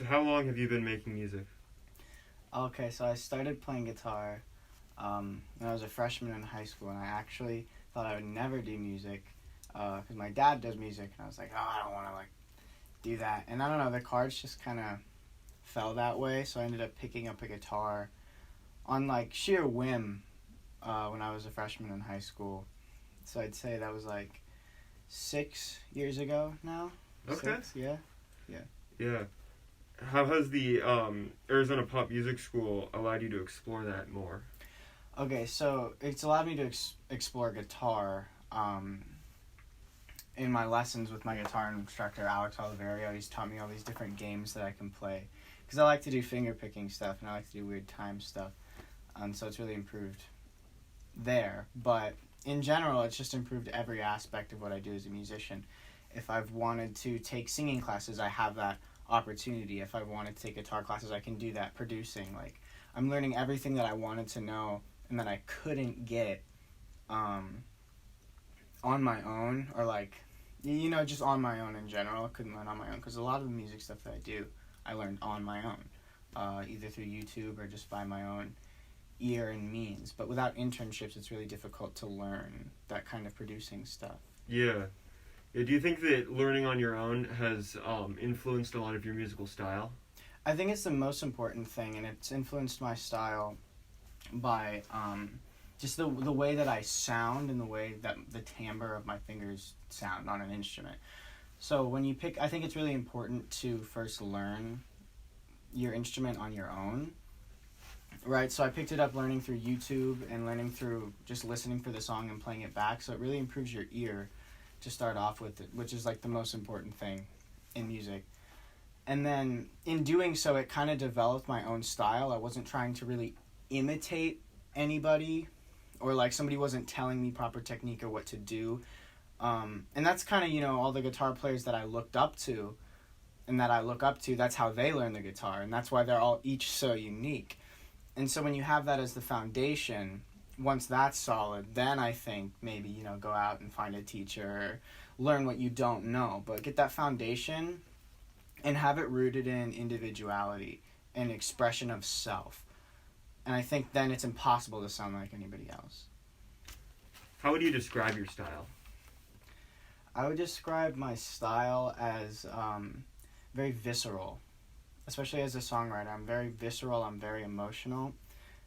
So how long have you been making music? Okay, so I started playing guitar when I was a freshman in high school, and I actually thought I would never do music because my dad does music, and I was like, oh, I don't want to do that. And I don't know, the cards just kind of fell that way, so I ended up picking up a guitar on sheer whim when I was a freshman in high school. So I'd say that was 6 years ago now. Okay. 6, yeah. Yeah. How has the Arizona Pop Music School allowed you to explore that more? Okay, so it's allowed me to explore guitar in my lessons with my guitar instructor, Alex Oliverio. He's taught me all these different games that I can play because I like to do finger picking stuff and I like to do weird time stuff. So it's really improved there. But in general, it's just improved every aspect of what I do as a musician. If I've wanted to take singing classes, I have that opportunity. If I wanted to take guitar classes, I can do that. Producing, I'm learning everything that I wanted to know and that I couldn't get on my own, or just on my own in general. I couldn't learn on my own because a lot of the music stuff that I do, I learned on my own, either through YouTube or just by my own ear and means. But without internships, it's really difficult to learn that kind of producing stuff. Yeah. Do you think that learning on your own has influenced a lot of your musical style? I think it's the most important thing, and it's influenced my style by just the way that I sound and the way that the timbre of my fingers sound on an instrument. So when you pick, I think it's really important to first learn your instrument on your own, right? So I picked it up learning through YouTube and learning through just listening for the song and playing it back. So it really improves your ear to start off with, which is the most important thing in music. And then in doing so, it kind of developed my own style. I wasn't trying to really imitate anybody, or somebody wasn't telling me proper technique or what to do. And that's kind of, all the guitar players that I looked up to and that I look up to, that's how they learn the guitar. And that's why they're all each so unique. And so when you have that as the foundation, once that's solid, then I think maybe, go out and find a teacher or learn what you don't know. But get that foundation and have it rooted in individuality and expression of self. And I think then it's impossible to sound like anybody else. How would you describe your style? I would describe my style as very visceral, especially as a songwriter. I'm very visceral, I'm very emotional,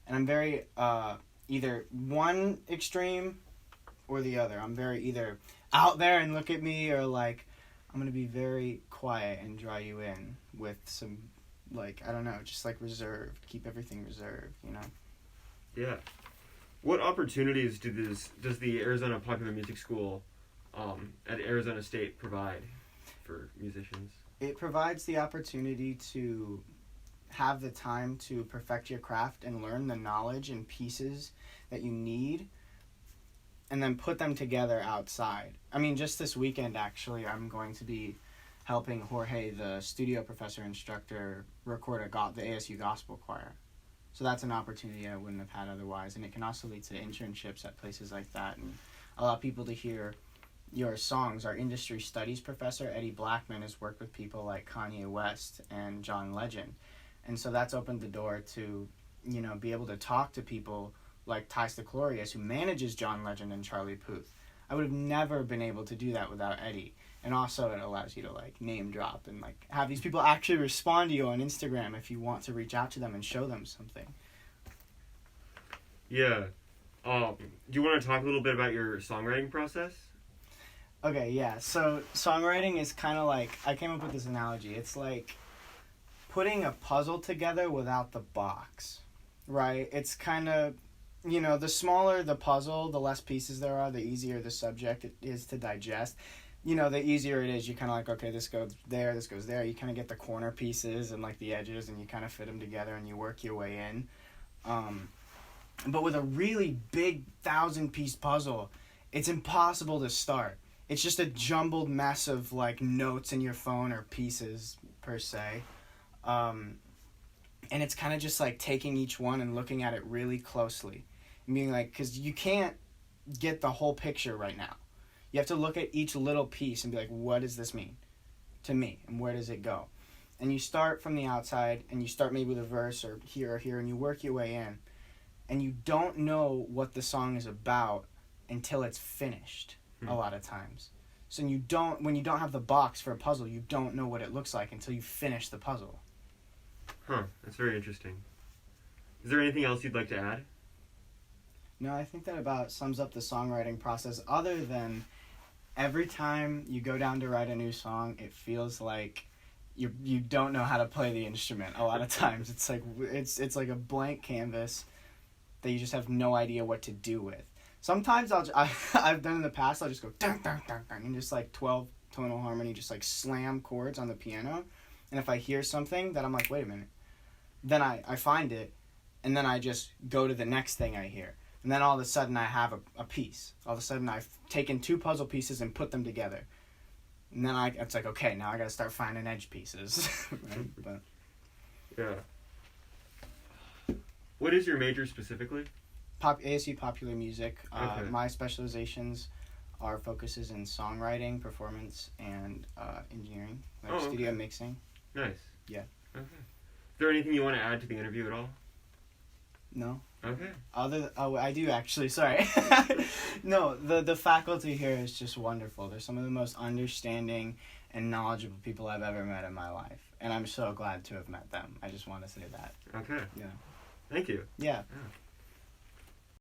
and I'm very either one extreme or the other. I'm very either out there and look at me, or I'm going to be very quiet and draw you in with some, I don't know, just reserved, keep everything reserved, Yeah. What opportunities does the Arizona Popular Music School at Arizona State provide for musicians? It provides the opportunity to have the time to perfect your craft and learn the knowledge and pieces that you need and then put them together outside. I mean, just this weekend, actually, I'm going to be helping Jorge, the studio professor instructor, record the ASU Gospel Choir. So that's an opportunity I wouldn't have had otherwise. And it can also lead to internships at places like that and allow people to hear your songs. Our industry studies professor, Eddie Blackman, has worked with people like Kanye West and John Legend. And so that's opened the door to, be able to talk to people like Ty Staclorius, who manages John Legend and Charlie Puth. I would have never been able to do that without Eddie. And also it allows you to name drop and have these people actually respond to you on Instagram if you want to reach out to them and show them something. Yeah. Do you want to talk a little bit about your songwriting process? Okay, yeah. So songwriting is kind of I came up with this analogy. It's putting a puzzle together without the box, right? It's kind of, the smaller the puzzle, the less pieces there are, the easier the subject it is to digest. The easier it is, you kind of okay, this goes there, this goes there. You kind of get the corner pieces and the edges, and you kind of fit them together and you work your way in. But with a really big 1,000-piece puzzle, it's impossible to start. It's just a jumbled mess of notes in your phone or pieces per se. And it's kind of just taking each one and looking at it really closely and being because you can't get the whole picture right now. You have to look at each little piece and be what does this mean to me and where does it go? and you start from the outside, and you start maybe with a verse or here, and you work your way in, and you don't know what the song is about until it's finished, a lot of times. So when you don't have the box for a puzzle, you don't know what it looks like until you finish the puzzle. Huh, that's very interesting. Is there anything else you'd like to add? No, I think that about sums up the songwriting process, other than every time you go down to write a new song, it feels like you don't know how to play the instrument a lot of times. It's like it's like a blank canvas that you just have no idea what to do with. Sometimes I've done in the past, I'll just go dun, dun, dun, dun, and just like 12 tonal harmony, just like slam chords on the piano. And if I hear something that I'm like, wait a minute, then I find it, and then I just go to the next thing I hear. And then all of a sudden I have a piece. All of a sudden I've taken two puzzle pieces and put them together. And then it's like, okay, now I gotta start finding edge pieces. Right? But yeah. What is your major specifically? ASU Popular Music. Okay. My specializations are focuses in songwriting, performance, and engineering, like studio mixing. Nice. Yeah. Okay. Is there anything you want to add to the interview at all? No. Okay. I do actually. Sorry. No, the faculty here is just wonderful. They're some of the most understanding and knowledgeable people I've ever met in my life, and I'm so glad to have met them. I just want to say that. Okay. Yeah. Thank you. Yeah. Yeah.